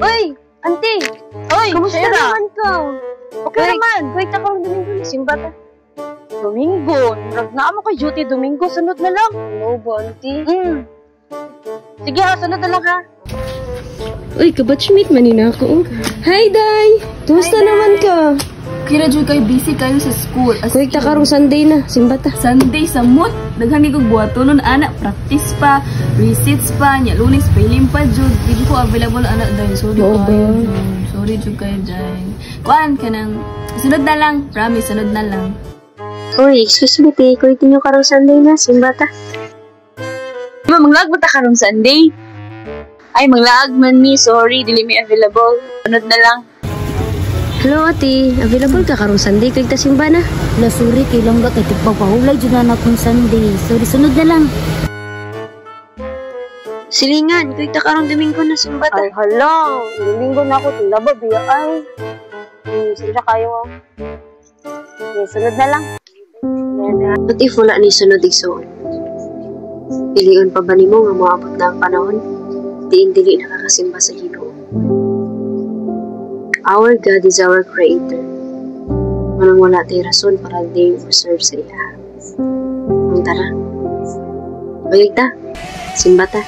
Uy! Auntie! Oy, Kamusta Shera? naman ka? Okay naman. Wait ako ng Domingo na simba ta. Domingo. Nagnaamo kay duty Domingo. Sunod na lang. Ano ba, auntie? Sige ha, sunod na lang ha. Uy, kabatchmate manina ako. Hi, Day! Kamusta Hi, Day. naman ka? Kira jud kay busy kayo sa school. As Kuwik ta karong Sunday na, simba ta. Sunday sa mood. Daghang kog buhatonon ana, practice pa, receipts pa, nya Lunes pahilin pa jud. Di ko available ana dahil sorry Oo kayo. ba? Sorry jud kayo dahil. Kuan kanang sunod na lang, promise sunod na lang. Uy, excuse me, te. Kuwik nyo karong Sunday na, simba ta. Manglag mo ta karong Sunday. Ay, manglag man mi. Sorry, dili mi available. Sunod na lang. Hello, ate. Available ka karong Sunday? Kuwik ta simba na. La, sorry, kailang ba kay tigpapahulay dyan na akong Sunday. Sorry, sunod na lang. Silingan, kuwik ta karong Domingo na, simba ta. Ay, hala. Domingo na ako. Tilaba, biya ay. Sila kayo ah. Okay, sunod na lang. What if wala ni sunod igsoon? Piliun pa ba nimo nga moabot na ang panahon? Diin-dili nakakasimba sa Ginoo. Our God is our Creator. Walang wala tayo rason para di serve sa iya. Ang tara. Balik ta. Simba ta.